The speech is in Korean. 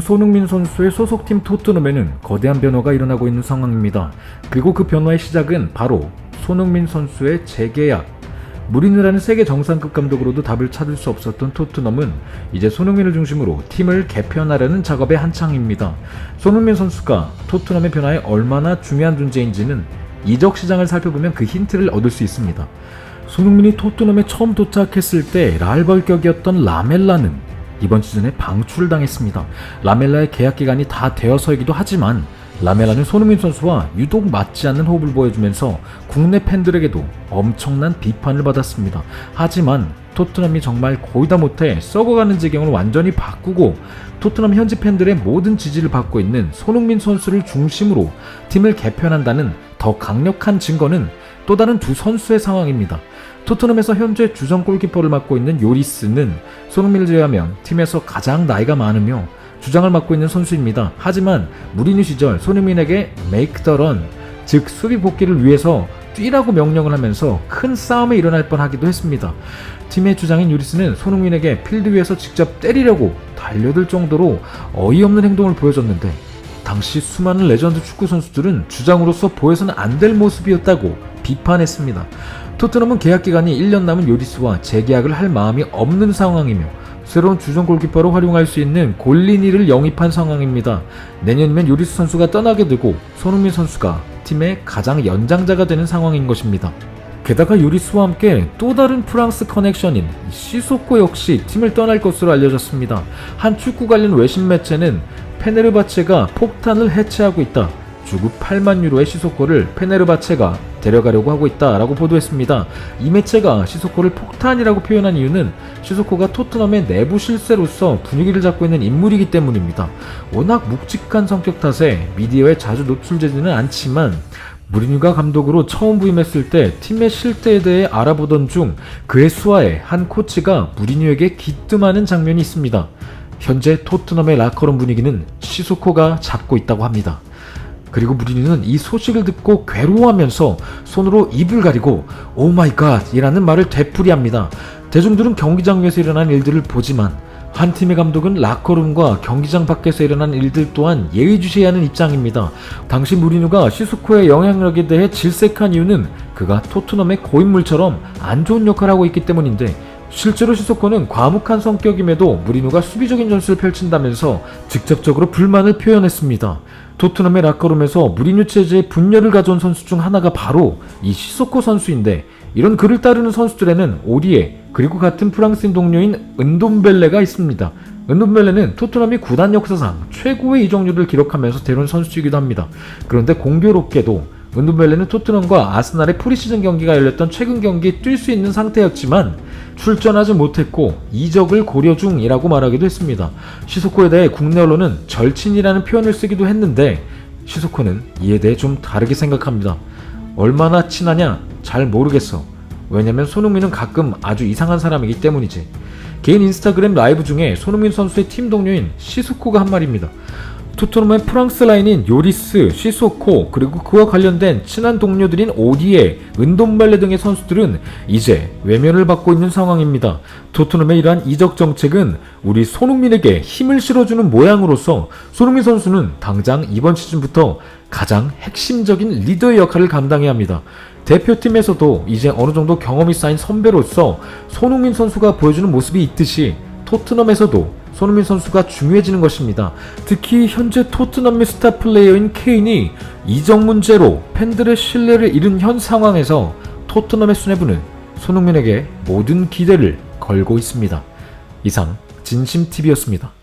손흥민 선수의 소속팀 토트넘에는 거대한 변화가 일어나고 있는 상황입니다. 그리고 그 변화의 시작은 바로 손흥민 선수의 재계약. 무리뉴라는 세계 정상급 감독으로도 답을 찾을 수 없었던 토트넘은 이제 손흥민을 중심으로 팀을 개편하려는 작업에 한창입니다. 손흥민 선수가 토트넘의 변화에 얼마나 중요한 존재인지는 이적 시장을 살펴보면 그 힌트를 얻을 수 있습니다. 손흥민이 토트넘에 처음 도착했을 때 라이벌격이었던 라멜라는 이번 시즌에 방출을 당했습니다. 라멜라의 계약 기간이 다 되어서이기도 하지만 라멜라는 손흥민 선수와 유독 맞지 않는 호흡을 보여주면서 국내 팬들에게도 엄청난 비판을 받았습니다. 하지만 토트넘이 정말 거의 다 못해 썩어가는 지경을 완전히 바꾸고 토트넘 현지 팬들의 모든 지지를 받고 있는 손흥민 선수를 중심으로 팀을 개편한다는 더 강력한 증거는 또 다른 두 선수의 상황입니다. 토트넘에서 현재 주전 골키퍼를 맡고 있는 요리스는 손흥민을 제외하면 팀에서 가장 나이가 많으며 주장을 맡고 있는 선수입니다. 하지만 무리뉴 시절 손흥민에게 make the run, 즉 수비 복귀를 위해서 뛰라고 명령을 하면서 큰 싸움이 일어날 뻔하기도 했습니다. 팀의 주장인 요리스는 손흥민에게 필드 위에서 직접 때리려고 달려들 정도로 어이없는 행동을 보여줬는데 당시 수많은 레전드 축구 선수들은 주장으로서 보여서는 안 될 모습이었다고 비판했습니다. 토트넘은 계약 기간이 1년 남은 요리스와 재계약을 할 마음이 없는 상황이며 새로운 주전 골키퍼로 활용할 수 있는 골리니를 영입한 상황입니다. 내년이면 요리스 선수가 떠나게 되고 손흥민 선수가 팀의 가장 연장자가 되는 상황인 것입니다. 게다가 요리스와 함께 또 다른 프랑스 커넥션인 시소코 역시 팀을 떠날 것으로 알려졌습니다. 한 축구 관련 외신 매체는 페네르바체가 폭탄을 해체하고 있다. 주급 8만 유로의 시소코를 페네르바체가 데려가려고 하고 있다라고 보도했습니다. 이 매체가 시소코를 폭탄이라고 표현한 이유는 시소코가 토트넘의 내부 실세로서 분위기를 잡고 있는 인물이기 때문입니다. 워낙 묵직한 성격 탓에 미디어에 자주 노출되지는 않지만 무리뉴가 감독으로 처음 부임했을 때 팀의 실태에 대해 알아보던 중 그의 수하에 한 코치가 무리뉴에게 기뜸하는 장면이 있습니다. 현재 토트넘의 라커룸 분위기는 시소코가 잡고 있다고 합니다. 그리고 무리뉴는 이 소식을 듣고 괴로워하면서 손으로 입을 가리고 오 마이 갓 이라는 말을 되풀이합니다. 대중들은 경기장 위에서 일어난 일들을 보지만 한 팀의 감독은 라커룸과 경기장 밖에서 일어난 일들 또한 예의주시해야 하는 입장입니다. 당시 무리뉴가 시소코의 영향력에 대해 질색한 이유는 그가 토트넘의 고인물처럼 안 좋은 역할을 하고 있기 때문인데 실제로 시소코는 과묵한 성격임에도 무리뉴가 수비적인 전술을 펼친다면서 직접적으로 불만을 표현했습니다. 토트넘의 라커룸에서 무리뉴 체제에 분열을 가져온 선수 중 하나가 바로 이 시소코 선수인데 이런 그를 따르는 선수들에는 오리에 그리고 같은 프랑스인 동료인 은돔벨레가 있습니다. 은돔벨레는 토트넘이 구단 역사상 최고의 이적률을 기록하면서 데려온 선수이기도 합니다. 그런데 공교롭게도 은돔벨레는 토트넘과 아스날의 프리시즌 경기가 열렸던 최근 경기에 뛸 수 있는 상태였지만 출전하지 못했고 이적을 고려 중이라고 말하기도 했습니다. 시소코에 대해 국내 언론은 절친이라는 표현을 쓰기도 했는데 시소코는 이에 대해 좀 다르게 생각합니다. 얼마나 친하냐? 잘 모르겠어. 왜냐면 손흥민은 가끔 아주 이상한 사람이기 때문이지. 개인 인스타그램 라이브 중에 손흥민 선수의 팀 동료인 시소코가 한 말입니다. 토트넘의 프랑스 라인인 요리스, 시소코, 그리고 그와 관련된 친한 동료들인 오디에, 은돔벨레 등의 선수들은 이제 외면을 받고 있는 상황입니다. 토트넘의 이러한 이적 정책은 우리 손흥민에게 힘을 실어주는 모양으로서 손흥민 선수는 당장 이번 시즌부터 가장 핵심적인 리더의 역할을 감당해야 합니다. 대표팀에서도 이제 어느 정도 경험이 쌓인 선배로서 손흥민 선수가 보여주는 모습이 있듯이 토트넘에서도 손흥민 선수가 중요해지는 것입니다. 특히 현재 토트넘의 스타 플레이어인 케인이 이적 문제로 팬들의 신뢰를 잃은 현 상황에서 토트넘의 수뇌부는 손흥민에게 모든 기대를 걸고 있습니다. 이상 진심TV였습니다.